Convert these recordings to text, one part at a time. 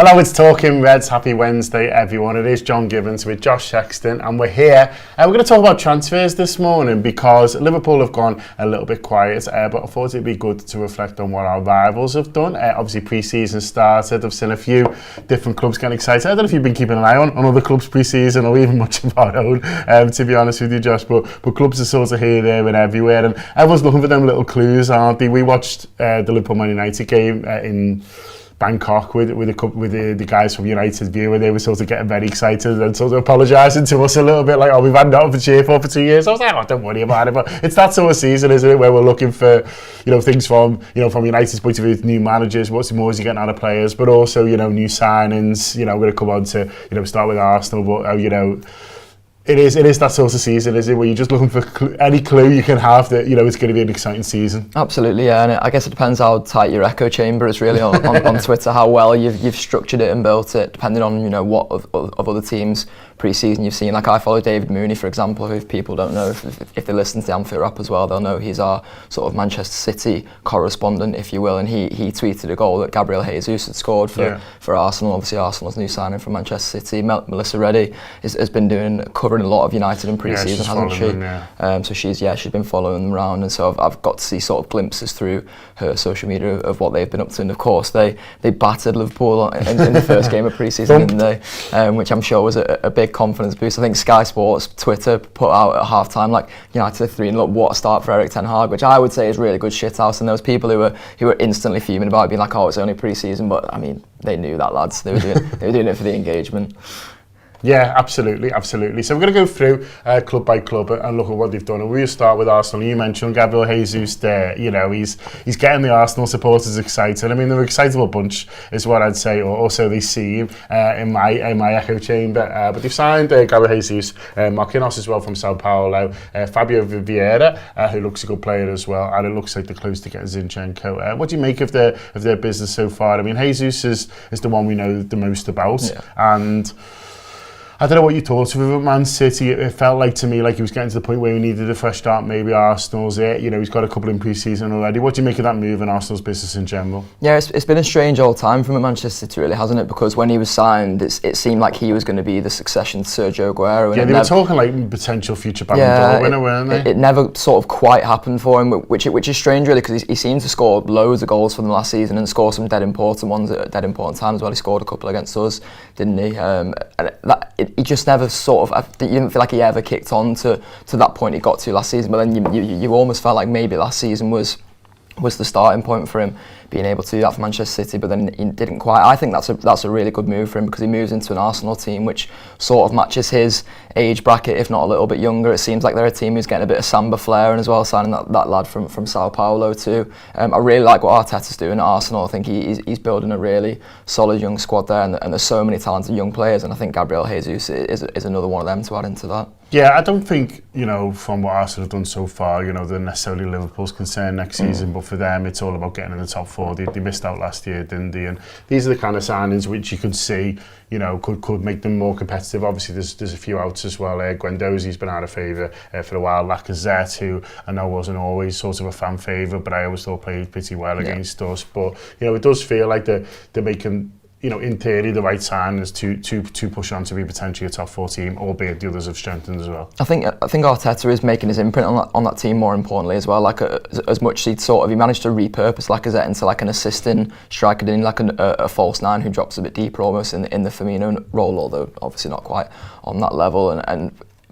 Hello, it's Talking Reds. Happy Wednesday, everyone. It is John Gibbons with Josh Sexton, and we're here. We're going to talk about transfers this morning because Liverpool have gone a little bit quiet, but I thought it'd be good to reflect on what our rivals have done. Obviously, pre-season started. I've seen a few different clubs getting excited. I don't know if you've been keeping an eye on other clubs pre-season or even much of our own, to be honest with you, Josh, but clubs are sort of here, there and everywhere, and everyone's looking for them little clues, aren't they? We watched the Liverpool-Man United game in Bangkok with the guys from United View, and they were sort of getting very excited and sort of apologising to us a little bit, like, oh, we've had nothing to cheer for 2 years. I was like, oh, don't worry about it. But it's that sort of season, isn't it, where we're looking for, things from United's point of view, new managers, what's more is you getting out of players, but also, new signings. We're going to come on to, start with Arsenal, but, It is that sort of season, is it, where you're just looking for any clue you can have that, it's going to be an exciting season? Absolutely, yeah, and I guess it depends how tight your echo chamber is really on Twitter, how well you've structured it and built it, depending on, what of other teams pre-season you've seen. Like, I follow David Mooney, for example, who, if people don't know, if they listen to the Anfield Wrap as well, they'll know he's our sort of Manchester City correspondent, if you will, and he tweeted a goal that Gabriel Jesus had scored for Arsenal. Obviously, Arsenal's new signing from Manchester City. Melissa Reddy has been covering a lot of United in pre-season, hasn't she? So she's been following them around, and so I've got to see sort of glimpses through her social media of what they've been up to. And of course, they battered Liverpool in the first game of pre-season, didn't they? Which I'm sure was a big confidence boost. I think Sky Sports Twitter put out at half-time, like, United 3, and look, what a start for Erik ten Hag, which I would say is really good shithouse. And there was people who were instantly fuming about it, being like, oh, it's only pre-season, but I mean, they knew that, lads. They were doing it for the engagement. Yeah, absolutely. So we're going to go through club by club and look at what they've done. And we'll start with Arsenal. You mentioned Gabriel Jesus there. He's getting the Arsenal supporters excited. I mean, they're an excitable bunch, is what I'd say. Or also, they see him in my echo chamber. But they've signed Gabriel Jesus, Marquinhos as well from Sao Paulo, Fabio Vieira, who looks a good player as well, and it looks like they're close to getting Zinchenko. What do you make of their business so far? I mean, Jesus is the one we know the most about, and I don't know what you thought of him at Man City. It felt like to me like he was getting to the point where he needed a fresh start. Maybe Arsenal's it. He's got a couple in pre-season already. What do you make of that move and Arsenal's business in general? Yeah, it's been a strange old time from Manchester City, really, hasn't it? Because when he was signed, it seemed like he was going to be the succession to Sergio Aguero. And they were talking like potential future Ballon d'Or winner, weren't they? It never sort of quite happened for him, which is strange, really, because he seemed to sure loads of goals for them last season and score some dead important ones at dead important times. Well, he scored a couple against us, didn't he? He just never sort of, you didn't feel like he ever kicked on to that point he got to last season, but then you almost felt like maybe last season was the starting point for him, being able to do that for Manchester City, but then he didn't quite. I think that's a really good move for him, because he moves into an Arsenal team which sort of matches his age bracket, if not a little bit younger. It seems like they're a team who's getting a bit of Samba flair, and as well signing that lad from Sao Paulo too. I really like what Arteta's doing at Arsenal. I think he's building a really solid young squad there, and there's so many talented young players, and I think Gabriel Jesus is another one of them to add into that. Yeah, I don't think, from what Arsenal have done so far, they're necessarily Liverpool's concern next season, but for them, it's all about getting in the top four. They missed out last year, didn't they? And these are the kind of signings which you could see, could make them more competitive. Obviously, there's a few outs as well. Guendouzi's been out of favour for a while. Lacazette, who I know wasn't always sort of a fan favourite, but I always thought played pretty well against us. But, it does feel like they're making, in theory, the right signings to push on to be potentially a top four team, albeit the others have strengthened as well. I think Arteta is making his imprint on that team, more importantly as well. Like, as much as he managed to repurpose Lacazette into like an assisting striker, in like a false nine who drops a bit deeper almost in the Firmino role, although obviously not quite on that level,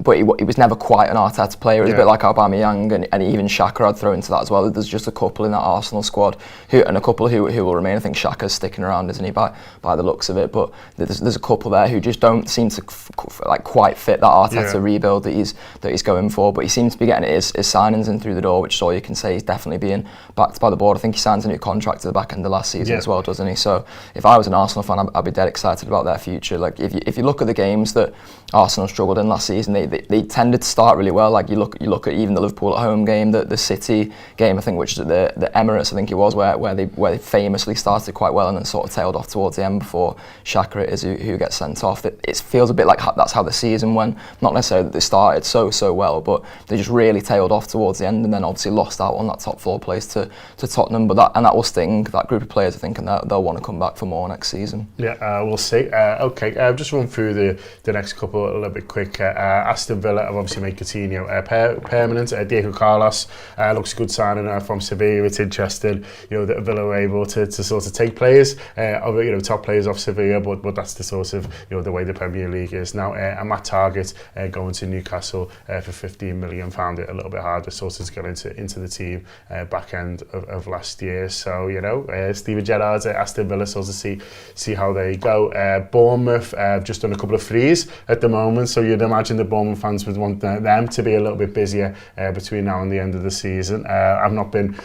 but he was never quite an Arteta player. It was a bit like Aubameyang and even Xhaka I'd throw into that as well. There's just a couple in that Arsenal squad and a couple who will remain. I think Xhaka's sticking around, isn't he, by the looks of it? But there's a couple there who just don't seem to quite fit that Arteta rebuild that he's going for. But he seems to be getting his signings in through the door, which is all you can say. He's definitely being backed by the board. I think he signs a new contract at the back end of last season as well, doesn't he? So if I was an Arsenal fan, I'd be dead excited about their future. Like, if you look at the games that Arsenal struggled in last season, they tended to start really well. Like you look at even the Liverpool at home game, the City game, I think, which is at the Emirates, I think it was, where they famously started quite well and then sort of tailed off towards the end before Xhaka it is who gets sent off. It feels a bit like that's how the season went. Not necessarily that they started so well, but they just really tailed off towards the end and then obviously lost out on that top 4 place to Tottenham. But that will sting that group of players, I think, and they'll want to come back for more next season. Yeah, we'll see. Okay, just run through the next couple a little bit quick. Aston Villa have obviously made Coutinho permanent. Diego Carlos looks a good signing from Sevilla. It's interesting, that Villa are able to sort of take players, top players off Sevilla, but that's the sort of the way the Premier League is now. And Matt Targett going to Newcastle for £15 million found it a little bit harder sort of to get into the team back end of last year. So Steven Gerrard's Aston Villa sort of see how they go. Bournemouth just done a couple of frees at the moment, so you'd imagine the Bournemouth fans would want them to be a little bit busier between now and the end of the season. I've not been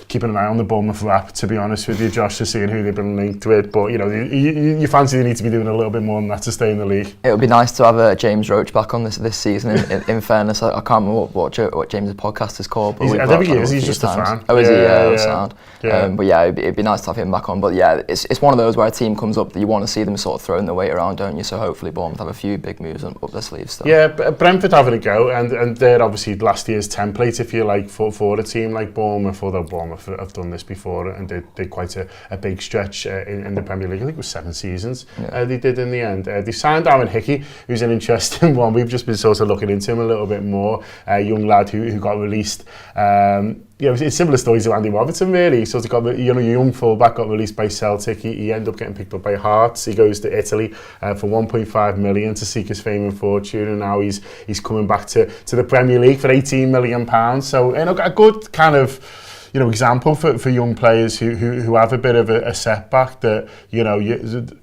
keeping an eye on the Bournemouth Wrap, to be honest with you, Josh, to seeing who they've been linked with, but you fancy they need to be doing a little bit more than that to stay in the league. It would be nice to have James Roach back on this season. In fairness, I can't remember what James' podcast is called. But I don't think he is. He's just a fan. Oh, is he? Yeah, sound. Yeah. But yeah, it'd be nice to have him back on. But yeah, it's one of those where a team comes up that you want to see them sort of throwing their weight around, don't you? So hopefully Bournemouth have a few big moves up their sleeves still. Yeah, Brentford having a go, and they're obviously last year's template, if you like, for a team like Bournemouth, although Bournemouth have done this before and did quite a big stretch in the Premier League. I think it was 7 seasons they did in the end. They signed Aaron Hickey, who's an interesting one. We've just been sort of looking into him a little bit more. A young lad who got released. It's similar stories to Andy Robertson, really. He sort of got, a young fullback got released by Celtic. He ended up getting picked up by Hearts. He goes to Italy for 1.5 million to seek his fame and fortune, and now he's coming back to the Premier League for £18 million. So a good kind of example for young players who have a bit of a setback that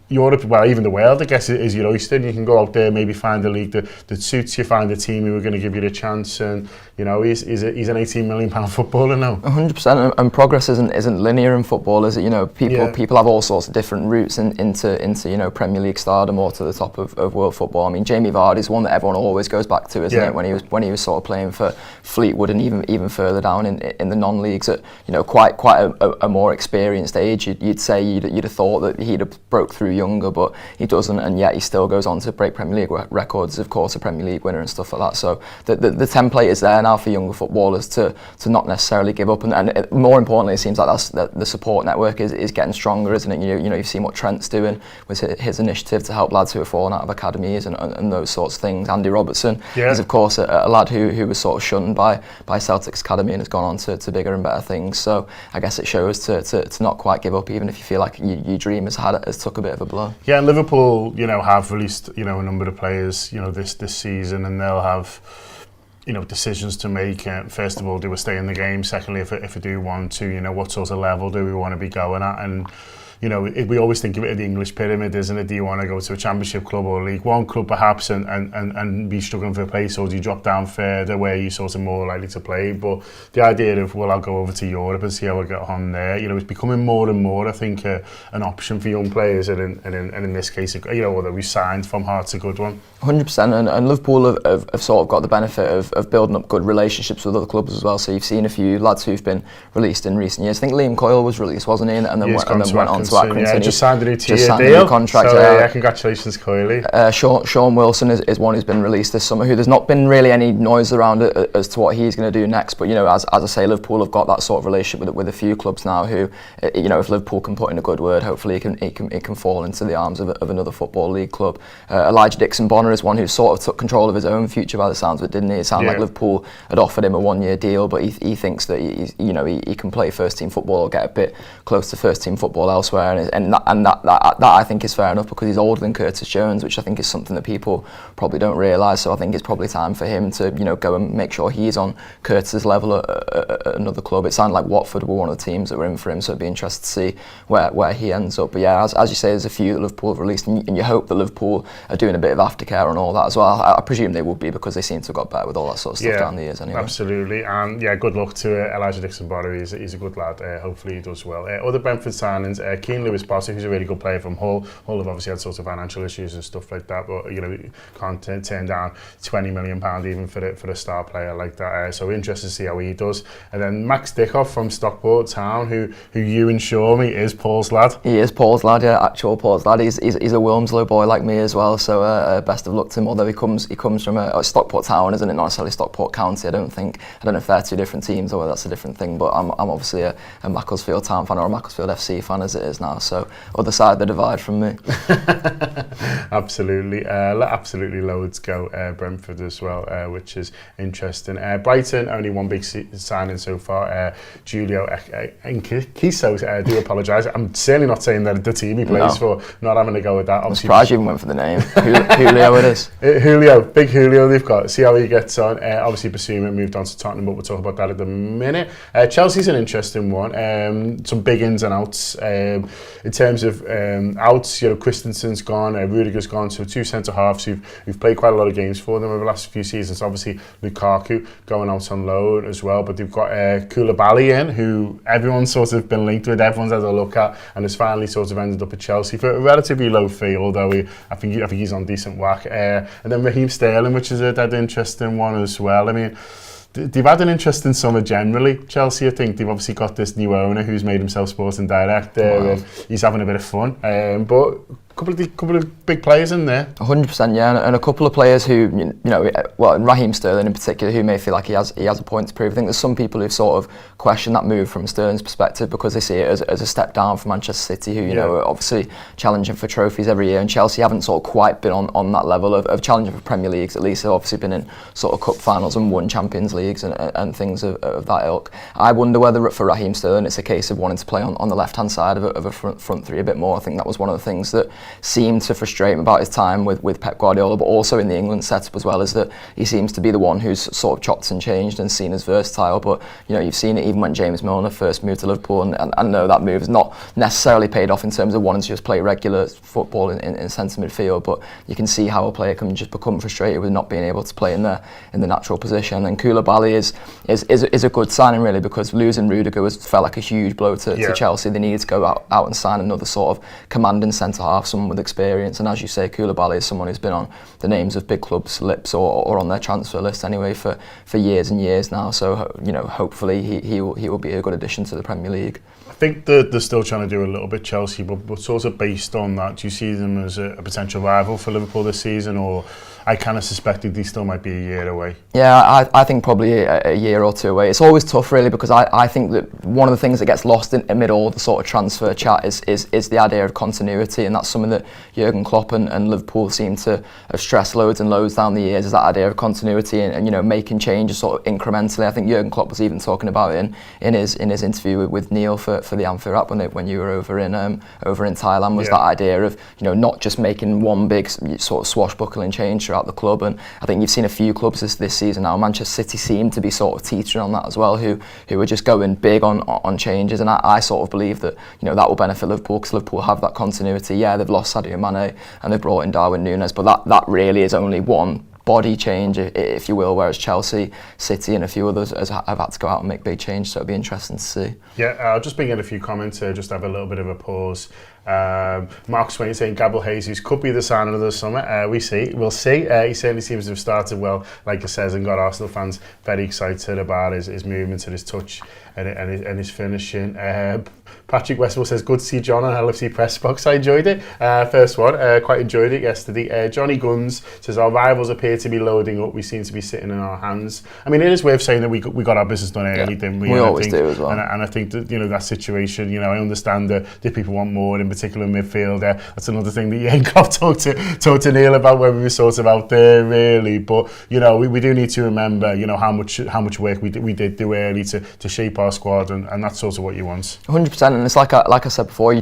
Europe, well, even the world, I guess, is your oyster. And you can go out there, maybe find a league that suits you, find a team who are going to give you the chance. And he's an £18 million footballer now. 100%, and progress isn't linear in football, is it? People have all sorts of different routes into Premier League stardom or to the top of world football. I mean, Jamie Vardy's one that everyone always goes back to, isn't it? When he was sort of playing for Fleetwood and even further down in the non-leagues at quite a more experienced age. You'd say you'd have thought that he'd have broke through younger, but he doesn't, and yet he still goes on to break Premier League records, of course, a Premier League winner and stuff like that. So the template is there now for younger footballers to not necessarily give up, and more importantly, it seems like the support network is getting stronger, isn't it? You've seen what Trent's doing with his initiative to help lads who have fallen out of academies and those sorts of things. Andy Robertson is, of course, a lad who was sort of shunned by Celtic's academy and has gone on to bigger and better things. So I guess it shows to not quite give up, even if you feel like your dream has took a bit of a blow. Yeah, and Liverpool, have released, a number of players, this season, and they'll have, decisions to make. First of all, do we stay in the game? Secondly, if we do want to, what sort of level do we want to be going at? And we always think of it as the English pyramid, isn't it? Do you want to go to a Championship club or League One club perhaps and be struggling for a place, or do you drop down further where you're sort of more likely to play? But the idea of, I'll go over to Europe and see how I get on there, it's becoming more and more, I think, an option for young players, and in this case, although we signed from Hearts, a good one. 100%, and Liverpool have sort of got the benefit of building up good relationships with other clubs as well. So you've seen a few lads who've been released in recent years. I think Liam Coyle was released, wasn't he? And then went on to Accrington. Yeah, just signed a new two-year contract. So congratulations, Coyle. Sean Wilson is one who's been released this summer, who there's not been really any noise around it as to what he's going to do next. But as I say, Liverpool have got that sort of relationship with a few clubs now who, if Liverpool can put in a good word, hopefully it can fall into the arms of another Football League club. Elijah Dixon-Bonner is one who sort of took control of his own future by the sounds of it, didn't he? It sounded like Liverpool had offered him a 1-year deal, but he thinks that he can play first team football or get a bit close to first team football elsewhere, and that I think is fair enough, because he's older than Curtis Jones, which I think is something that people probably don't realise. So I think it's probably time for him to go and make sure he's on Curtis's level at another club. It sounded like Watford were one of the teams that were in for him, so it'd be interesting to see where he ends up. But yeah, as you say, there's a few that Liverpool have released, and you hope that Liverpool are doing a bit of aftercare and all that as well. I presume they would be, because they seem to have got better with all that sort of stuff down the years anyway. Absolutely, and good luck to Elijah Dixon-Bonner. He's a good lad. Hopefully he does well. Other Brentford signings, Keane Lewis-Potter, who's a really good player from Hull. Hull have obviously had sort of financial issues and stuff like that, but can't turn down £20 million even for a star player like that. So interested to see how he does. And then Max Dickoff from Stockport Town, who you assure me is Paul's lad. He is Paul's lad, yeah, actual Paul's lad. He's a Wilmslow boy like me as well, so best of luck to him. Although he comes from a Stockport Town, isn't it? Not necessarily Stockport County. I don't know if they're two different teams or whether that's a different thing. But I'm obviously a Macclesfield Town fan or a Macclesfield FC fan as it is now. So other side of the divide from me. Absolutely, absolutely loads go. Brentford as well, which is interesting. Brighton only one big signing so far. Julio Enkiso. Do apologise. I'm certainly not saying that the team he plays for. Not having to go with that. I'm surprised you even went for the name. Julio it is. Big Julio they've got. See how he gets on. Obviously Basuma moved on to Tottenham, but we'll talk about that in a minute. Chelsea's an interesting one. Some big ins and outs. In terms of outs, Christensen's gone, Rudiger's gone, so two centre halves who've played quite a lot of games for them over the last few seasons. Obviously Lukaku going out on loan as well, but they've got Koulibaly in, who everyone's sort of been linked with, everyone's had a look at, and has finally sort of ended up at Chelsea for a relatively low fee, although I think he's on decent whack. And then Raheem Sterling, which is a dead interesting one as well. I mean, they've had an interesting summer generally. Chelsea, I think they've obviously got this new owner who's made himself sporting director. Wow. And he's having a bit of fun. But couple of big players in there. 100%, yeah, and a couple of players who, and Raheem Sterling in particular, who may feel like he has a point to prove. I think there's some people who've sort of questioned that move from Sterling's perspective because they see it as a step down for Manchester City, who are obviously challenging for trophies every year, and Chelsea haven't sort of quite been on that level of challenging for Premier Leagues. At least they've obviously been in sort of cup finals and won Champions Leagues and things of that ilk. I wonder whether for Raheem Sterling it's a case of wanting to play on the left hand side of a front three a bit more. I think that was one of the things that seemed to frustrate him about his time with Pep Guardiola, but also in the England setup as well, is that he seems to be the one who's sort of chopped and changed and seen as versatile. But you've seen it even when James Milner first moved to Liverpool, and I know that move has not necessarily paid off in terms of wanting to just play regular football in centre midfield, but you can see how a player can just become frustrated with not being able to play in the natural position. And Koulibaly is a good signing really, because losing Rudiger felt like a huge blow to Chelsea. They needed to go out and sign another sort of commanding centre half, someone with experience. And as you say, Koulibaly is someone who's been on the names of big clubs' lips or on their transfer list anyway for years and years now. So hopefully he will be a good addition to the Premier League. I think they're still trying to do a little bit Chelsea, but sort of based on that, do you see them as a potential rival for Liverpool this season, or I kind of suspected they still might be a year away? Yeah, I think probably a year or two away. It's always tough really, because I think that one of the things that gets lost amid all the sort of transfer chat is the idea of continuity, and that's something that Jurgen Klopp and Liverpool seem to have stressed loads and loads down the years, is that idea of continuity and making changes sort of incrementally. I think Jurgen Klopp was even talking about it in his interview with Neil for the Anfield Wrap when you were over in Thailand, was that idea of not just making one big sort of swashbuckling change throughout the club. And I think you've seen a few clubs this season now. Manchester City seem to be sort of teetering on that as well, who are just going big on changes, and I sort of believe that that will benefit Liverpool, because Liverpool have that continuity. Yeah, they've lost Sadio Mane and they've brought in Darwin Núñez, but that really is only one body change, if you will, whereas Chelsea, City and a few others have had to go out and make big change, so it'll be interesting to see. Yeah, I'll just bring in a few comments here, just have a little bit of a pause. Mark Swain saying Gabriel Jesus could be the signing of the summer. We'll see. He certainly seems to have started well, like I says, and got Arsenal fans very excited about his movement and his touch and his finishing. Patrick Westmore says, good to see John on LFC Press Box. I enjoyed it. First one, quite enjoyed it yesterday. Johnny Guns says, our rivals appear to be loading up. We seem to be sitting in our hands. I mean, it is worth saying that we got our business done early, didn't we? We always do as well. And I think that, that situation, I understand that people want more, in particular midfield. That's another thing that Jurgen Klopp talked to Neil about when we were sort of out there, really. But, we do need to remember, how much work we did do early to shape our squad, and that's sort of what you want. 100%. And it's like I said before,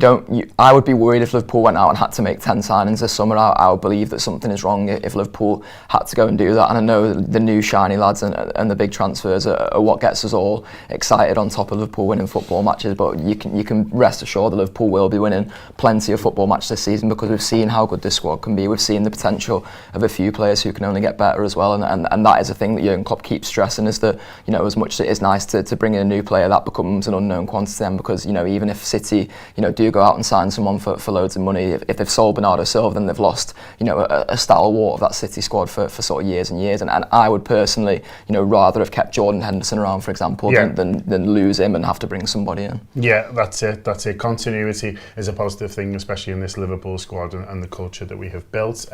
I would be worried if Liverpool went out and had to make 10 signings this summer. I would believe that something is wrong if Liverpool had to go and do that. And I know the new shiny lads and the big transfers are what gets us all excited on top of Liverpool winning football matches. But you can rest assured that Liverpool will be winning plenty of football matches this season because we've seen how good this squad can be. We've seen the potential of a few players who can only get better as well, and that is a thing that Jurgen Klopp keeps stressing, is that, you know, as much as it is nice to bring in a new player, that becomes an unknown quantity then, because, you know, even if City, you know, do go out and sign someone for loads of money, if they've sold Bernardo Silva, then they've lost, you know, a stalwart of that City squad for sort of years and years, and I would personally, you know, rather have kept Jordan Henderson around, for example, than lose him and have to bring somebody in. Yeah, that's it. Continuity is a positive thing, especially in this Liverpool squad and the culture that we have built.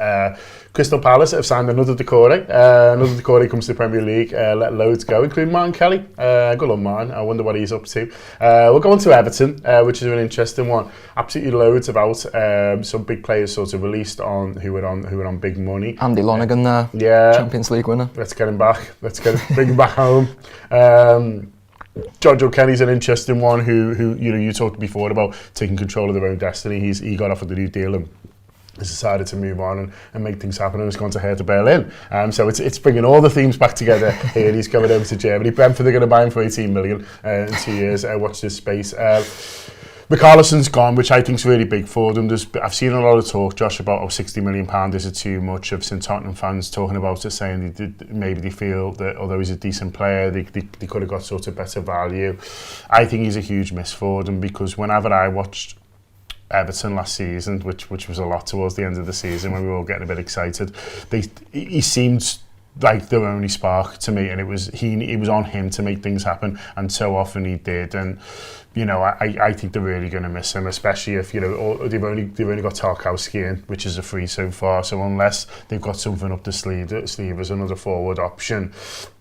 Crystal Palace have signed another Decore. Another Decore comes to the Premier League, let loads go, including Martin Kelly. Good on Martin. I wonder what he's up to. We'll go on to Everton, which is an interesting one. Absolutely loads about some big players sort of released on who were on big money. Andy Lonergan there, Champions League winner. Let's get him back. Bring him back home. Jojo Kenny's an interesting one who you know, you talked before about taking control of their own destiny. He got offered the new deal and has decided to move on and make things happen, and has gone to Hertha Berlin. So it's bringing all the themes back together here. He's coming over to Germany. Brentford are going to buy him for 18 million in 2 years. Watch this space. McAllison's gone, which I think is really big for them. I've seen a lot of talk, Josh, about £60 million is it too much. I've seen Tottenham fans talking about it, saying maybe they feel that although he's a decent player, they could have got sort of better value. I think he's a huge miss for them, because whenever I watched Everton last season, which was a lot towards the end of the season when we were all getting a bit excited, he seemed like their only spark to me, and it was on him to make things happen, and so often he did. And you know, I think they're really going to miss him, especially if, you know, they've only got Tarkowski in, which is a free so far. So unless they've got something up the sleeve as another forward option,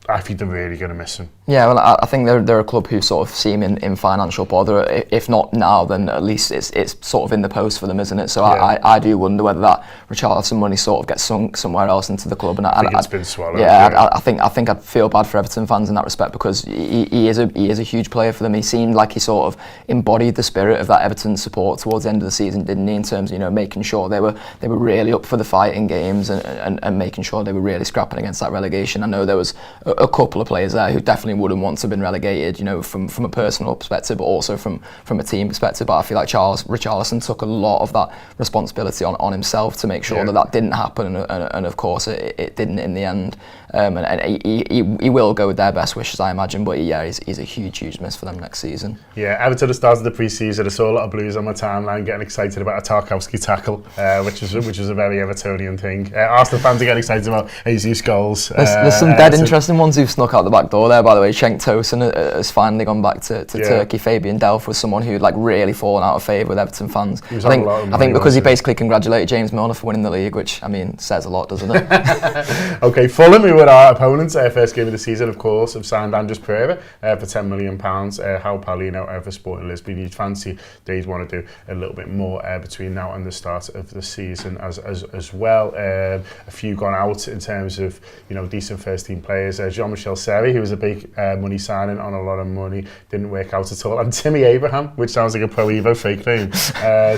I think they're really going to miss him. Yeah, well, I think they're a club who sort of seem in financial bother. If not now, then at least it's sort of in the post for them, isn't it? So yeah. I do wonder whether that Richarlison money sort of gets sunk somewhere else into the club. And I think it's been swallowed. Yeah, I think I'd feel bad for Everton fans in that respect, because he is a huge player for them. He seemed like he sort of embodied the spirit of that Everton support towards the end of the season, didn't he? In terms of, you know, making sure they were really up for the fight in games and making sure they were really scrapping against that relegation. I know there was a couple of players there who definitely wouldn't want to have been relegated, you know, from a personal perspective, but also from a team perspective. But I feel like Richarlison took a lot of that responsibility on himself to make sure that didn't happen, and of course it didn't in the end. And he will go with their best wishes, I imagine. But yeah, he's a huge miss for them next season. Yeah, Everton at the start of the pre-season, I saw a lot of Blues on my timeline getting excited about a Tarkowski tackle, which was a very Evertonian thing. Arsenal fans are getting excited about Jesus goals. There's some dead interesting ones who've snuck out the back door there, by the way. Cenk Tosun has finally gone back to Turkey. Fabian Delph was someone who'd like really fallen out of favour with Everton fans. I think because he basically congratulated James Milner for winning the league, which, I mean, says a lot, doesn't it? Okay, Fulham, who were our opponents, first game of the season, of course, have signed Andres Pereira for £10 million. Raul Paulino for Sporting Lisbon. You'd fancy they'd want to do a little bit more between now and the start of the season as well. A few gone out in terms of, you know, decent first team players. Jean-Michel Seri, who was a big money signing on a lot of money, didn't work out at all. And Timmy Abraham, which sounds like a Pro Evo fake name.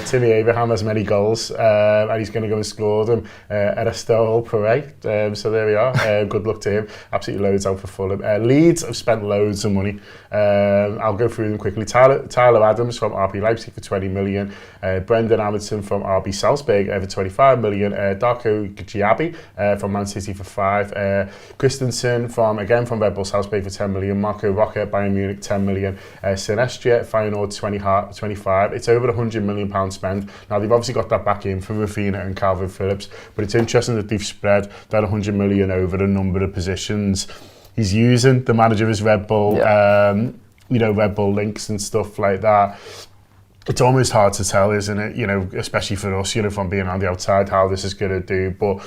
Timmy Abraham has many goals, and he's going to go and score them at a Stole Parade. So there we are. Good luck to him. Absolutely loads out for Fulham. Leeds have spent loads of money. I'll go through them quickly. Tyler Adams from RB Leipzig for 20 million. Brendan Hamilton from RB Salzburg for 25 million. Darko Giabi from Man City for 5. Christensen from Red Bull Salzburg for 10 million. Marco Rocca, Bayern Munich, 10 million. Sinestia, Feyenoord, 25. It's over £100 million spend. Now, they've obviously got that back in from Rafinha and Calvin Phillips, but it's interesting that they've spread that 100 million over a number of positions. He's using the manager of his Red Bull, you know, Red Bull links and stuff like that. It's almost hard to tell, isn't it? You know, especially for us, you know, from being on the outside, how this is going to do. But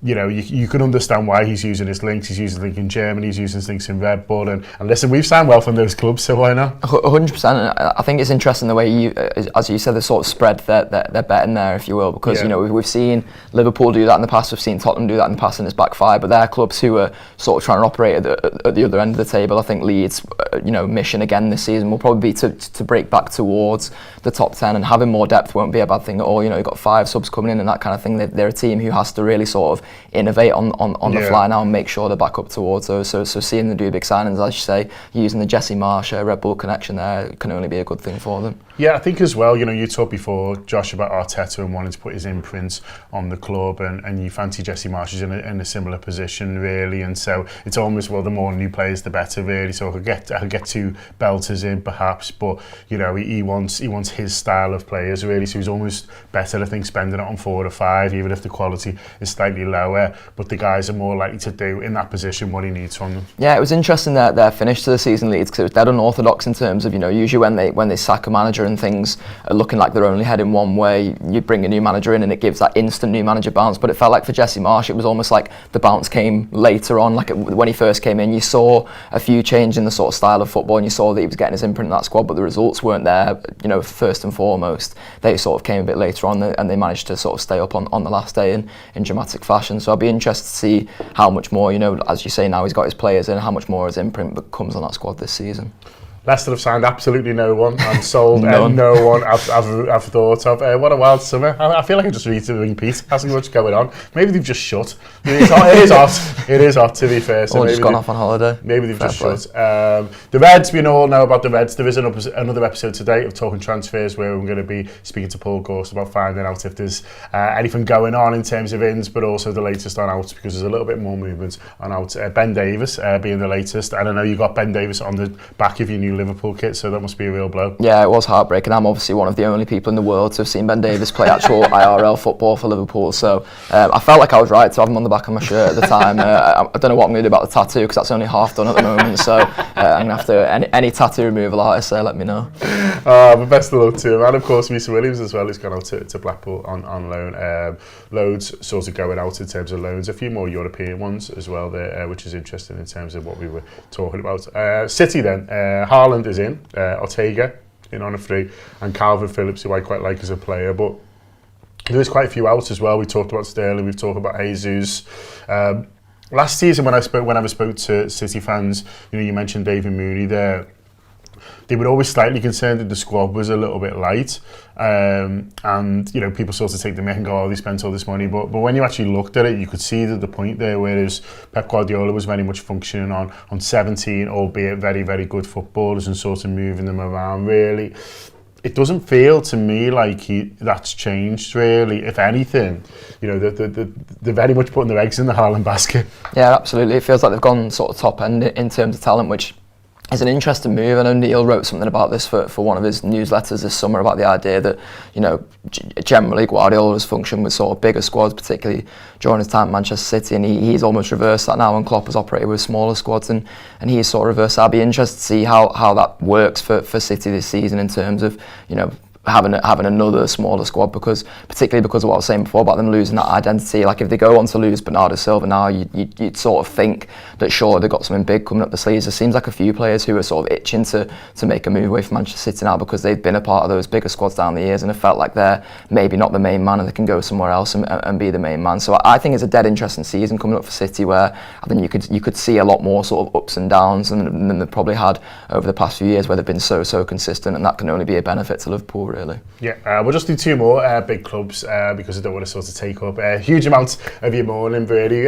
you know, you can understand why he's using his links. He's using link in Germany, he's using his links in Red Bull, and listen, we've signed well from those clubs, so why not? 100%. I think it's interesting the way you, as you said, the sort of spread they're betting there, if you will, because you know we've seen Liverpool do that in the past, we've seen Tottenham do that in the past, and it's backfired. But they're clubs who are sort of trying to operate at the other end of the table. I think Leeds, you know, mission again this season will probably be to break back towards the top 10, and having more depth won't be a bad thing at all. You know, you've got 5 subs coming in and that kind of thing. They're a team who has to really sort of innovate on the fly now and make sure they're back up towards those. So seeing them do big signings, as you say, using the Jesse Marsh Red Bull connection there can only be a good thing for them. Yeah, I think as well, you know, you talked before, Josh, about Arteta and wanting to put his imprint on the club, and you fancy Jesse Marsh is in a similar position, really, and so it's almost, well, the more new players, the better, really. So I could get 2 belters in, perhaps, but, you know, he wants his style of players, really, so he's almost better, I think, spending it on 4 or 5, even if the quality is slightly lower, but the guys are more likely to do in that position what he needs from them. Yeah, it was interesting their finish to the season, Leeds, because it was dead unorthodox in terms of, you know, usually when they sack a manager and things are looking like they're only heading one way, you bring a new manager in and it gives that instant new manager bounce. But it felt like for Jesse Marsh, it was almost like the bounce came later on. Like when he first came in, you saw a few change in the sort of style of football, and you saw that he was getting his imprint in that squad, but the results weren't there, you know, first and foremost. They sort of came a bit later on, and they managed to sort of stay up on the last day in dramatic fashion. So I'll be interested to see how much more, you know, as you say, now he's got his players in, how much more his imprint comes on that squad this season. Leicester have signed absolutely no one and sold no one I've thought of. What a wild summer. I feel like I just need to ring Pete, hasn't much going on. Maybe they've just shut. It is hot to be fair. So or maybe just gone off on holiday. Maybe they've just shut. The Reds, we all know about the Reds. There is another episode today of Talking Transfers where we're going to be speaking to Paul Gorst about finding out if there's anything going on in terms of ins, but also the latest on outs, because there's a little bit more movement on outs. Ben Davies being the latest. And I know you got Ben Davies on the back of your new Liverpool kit, so that must be a real blow. Yeah, it was heartbreaking. I'm obviously one of the only people in the world to have seen Ben Davies play actual IRL football for Liverpool, so I felt like I was right to have him on the back of my shirt at the time. I don't know what I'm going to do about the tattoo, because that's only half done at the moment, so I'm going to have to, any tattoo removal artist, let me know. But best of luck to him, and of course Misa Williams as well, who's gone out to Blackpool on loan. Loads sort of going out in terms of loans, a few more European ones as well there, which is interesting in terms of what we were talking about. City then, Haaland is in, Ortega in on a free, and Calvin Phillips, who I quite like as a player, but there is quite a few outs as well. We talked about Sterling, we've talked about Jesus. Last season when I spoke to City fans, you know, you mentioned David Mooney there. They were always slightly concerned that the squad was a little bit light, and you know, people sort of take the mick and go, oh, they spent all this money, but when you actually looked at it, you could see that the point there, whereas Pep Guardiola was very much functioning on 17, albeit very, very good footballers, and sort of moving them around, really. It doesn't feel to me like that's changed, really. If anything, you know, they're very much putting their eggs in the Haaland basket. Yeah, absolutely. It feels like they've gone sort of top end in terms of talent, which is an interesting move. I know Neil wrote something about this for one of his newsletters this summer, about the idea that, you know, generally Guardiola's function with sort of bigger squads, particularly during his time at Manchester City, and he's almost reversed that now, and Klopp has operated with smaller squads, and he's sort of reversed. I'll be interested to see how that works for City this season in terms of, you know, having another smaller squad, particularly because of what I was saying before about them losing that identity. Like if they go on to lose Bernardo Silva now, you'd sort of think that sure, they've got something big coming up the sleeves. There seems like a few players who are sort of itching to make a move away from Manchester City now, because they've been a part of those bigger squads down the years and have felt like they're maybe not the main man and they can go somewhere else and be the main man. So I think it's a dead interesting season coming up for City, where I think you could see a lot more sort of ups and downs than they've probably had over the past few years, where they've been so consistent, and that can only be a benefit to Liverpool, really. Yeah, we'll just do 2 more big clubs because I don't want to sort of take up a huge amount of your morning, really.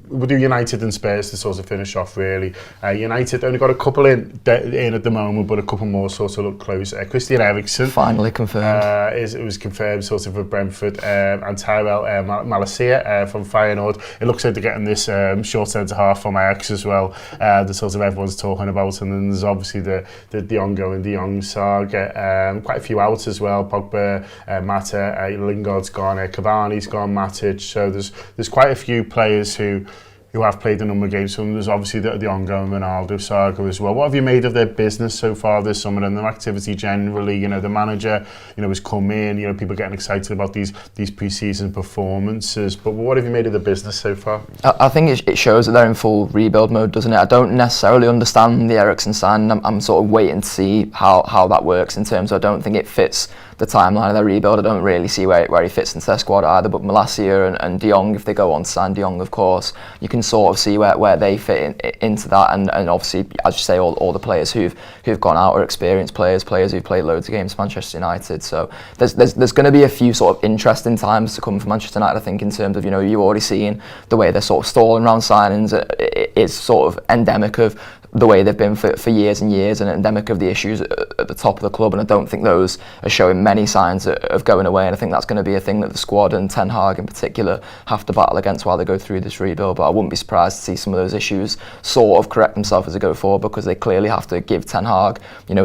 We'll do United and Spurs to sort of finish off, really. United only got a couple in at the moment, but a couple more sort of look close. Christian Eriksen finally confirmed. It was confirmed sort of with Brentford, and Tyrell Malacia from Feyenoord. It looks like they're getting this short centre half from Ajax as well, that sort of everyone's talking about, and then there's obviously the ongoing De Jong saga. Quite a few outs as well. Pogba, Mata, Lingard's gone, Cavani's gone, Matic. So there's quite a few players who have played a number of games. So there's obviously the ongoing Ronaldo saga as well. What have you made of their business so far this summer and their activity generally? You know, the manager, you know, has come in. You know, people getting excited about these pre-season performances. But what have you made of the business so far? I think it shows that they're in full rebuild mode, doesn't it? I don't necessarily understand the Eriksen sign. I'm sort of waiting to see how that works in terms of, I don't think it fits the timeline of their rebuild, I don't really see where he fits into their squad either. But Malacia and De Jong, if they go on to sign De Jong, of course, you can sort of see where they fit into that. And obviously, as you say, all the players who've gone out are experienced players who've played loads of games for Manchester United. So there's going to be a few sort of interesting times to come for Manchester United, I think, in terms of, you're already seeing the way they're sort of stalling around signings. It's sort of endemic of the way they've been for years and years, and endemic of the issues at the top of the club, and I don't think those are showing many signs of going away, and I think that's going to be a thing that the squad and Ten Hag in particular have to battle against while they go through this rebuild. But I wouldn't be surprised to see some of those issues sort of correct themselves as they go forward, because they clearly have to give Ten Hag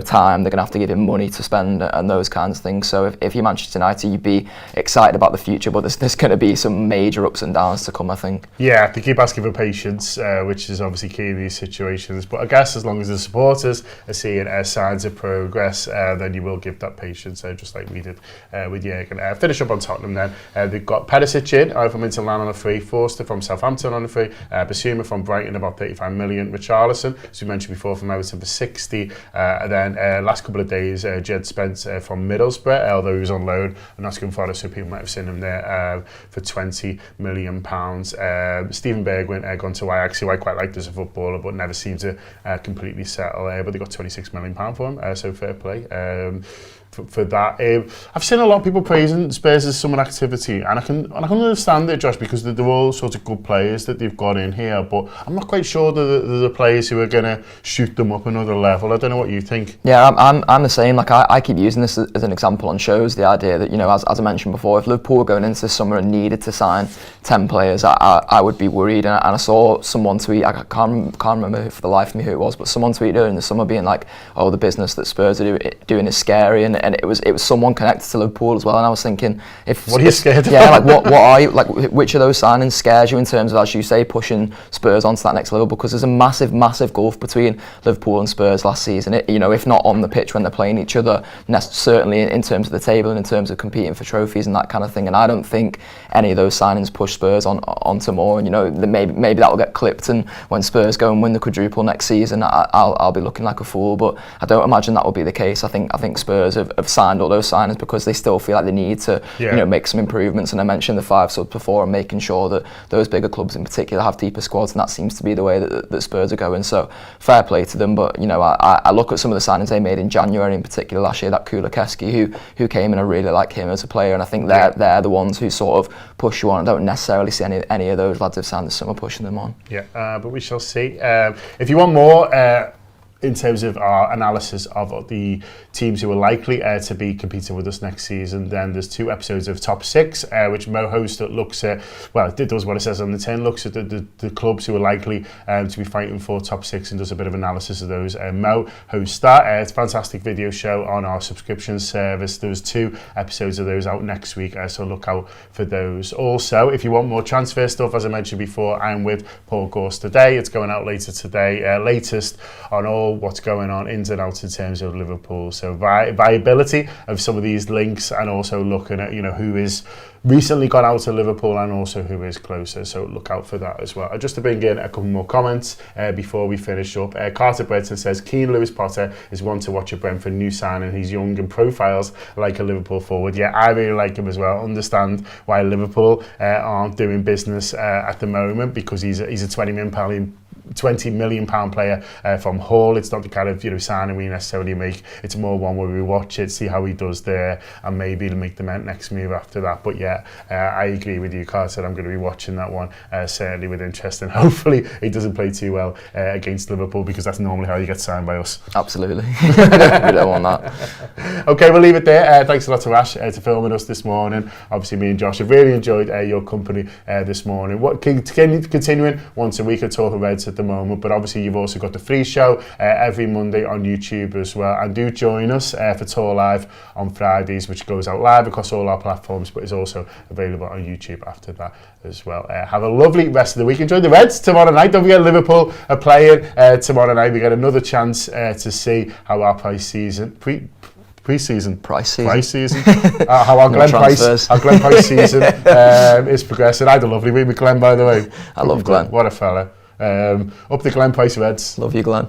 time. They're going to have to give him money to spend and those kinds of things. So if you're Manchester United, you'd be excited about the future, but there's going to be some major ups and downs to come, I think. Yeah, they keep asking for patience, which is obviously key in these situations, but I guess as long as the supporters are seeing signs of progress, then you will give that patience, just like we did with Jurgen. Finish up on Tottenham then. They've got Perisic in from Inter Milan on a free, Forster from Southampton on a free, Basuma from Brighton about 35 million, Richarlison, as we mentioned before, from Everton for 60, and then last couple of days, Jed Spence from Middlesbrough, although he was on loan, and Nottingham Forest, so people might have seen him there for £20 million. Steven Bergwijn gone to Ajax, who I quite liked as a footballer, but never seemed to completely settle there, but they got £26 million for him, so fair play for that. I've seen a lot of people praising Spurs as summer activity, and I can understand it, Josh, because they're all sorts of good players that they've got in here, but I'm not quite sure that they're the players who are going to shoot them up another level. I don't know what you think. Yeah, I'm the same. Like I keep using this as an example on shows, the idea that, as I mentioned before, if Liverpool were going into the summer and needed to sign 10 players, I would be worried. And I saw someone tweet, I can't remember for the life of me who it was, but someone tweeted earlier in the summer being like, oh, the business that Spurs are doing is scary, and it was someone connected to Liverpool as well, and I was thinking, what are you scared of? Yeah, like what are you, like which of those signings scares you in terms of, as you say, pushing Spurs onto that next level? Because there's a massive gulf between Liverpool and Spurs last season. If not on the pitch when they're playing each other, certainly in terms of the table and in terms of competing for trophies and that kind of thing. And I don't think any of those signings push Spurs onto more. And maybe that will get clipped, and when Spurs go and win the quadruple next season, I'll be looking like a fool. But I don't imagine that will be the case. I think Spurs have signed all those signings because they still feel like they need to make some improvements. And I mentioned the 5 subs before, and making sure that those bigger clubs in particular have deeper squads, and that seems to be the way that Spurs are going. So fair play to them. But I look at some of the signings they made in January in particular last year, that Kulusevski who came in, I really like him as a player, and I think they're the ones who sort of push you on. I don't necessarily see any of those lads who've signed this summer pushing them on. Yeah, but we shall see. If you want more in terms of our analysis of the teams who are likely to be competing with us next season, then there's 2 episodes of Top 6, which Mo hosts, that looks at, well, it does what it says on the tin, looks at the clubs who are likely to be fighting for Top 6 and does a bit of analysis of those. Mo hosts that. It's a fantastic video show on our subscription service. There's 2 episodes of those out next week, so look out for those. Also, if you want more transfer stuff, as I mentioned before, I'm with Paul Gorse today. It's going out later today. Latest on all what's going on ins and outs in terms of Liverpool. So viability of some of these links, and also looking at who is recently got out of Liverpool and also who is closer. So look out for that as well. Just to bring in a couple more comments before we finish up. Carter Bredson says, Keane Lewis Potter is one to watch at Brentford, new signing. He's young and profiles like a Liverpool forward. Yeah, I really like him as well. Understand why Liverpool aren't doing business at the moment, because he's a £20 million player from Hull. It's not the kind of signing we necessarily make. It's more one where we watch it, see how he does there, and maybe make the next move after that. But yeah, I agree with you, Carter. I'm going to be watching that one certainly with interest, and hopefully he doesn't play too well against Liverpool, because that's normally how you get signed by us. Absolutely. We don't want that. Okay, we'll leave it there. Thanks a lot to Ash for filming us this morning. Obviously, me and Josh have really enjoyed your company this morning. Continuing once a week at Talking Reds at the moment, but obviously you've also got the free show every Monday on YouTube as well, and do join us for Tour Live on Fridays, which goes out live across all our platforms, but is also available on YouTube after that as well. Have a lovely rest of the week. Enjoy the Reds tomorrow night. Don't forget, Liverpool are playing tomorrow night. We get another chance to see how our pre-season how our Glenn Price season is progressing. I had a lovely week with Glenn, by the way. I love Glenn. What a fella. Up the Glenn Price Reds. Love you, Glenn.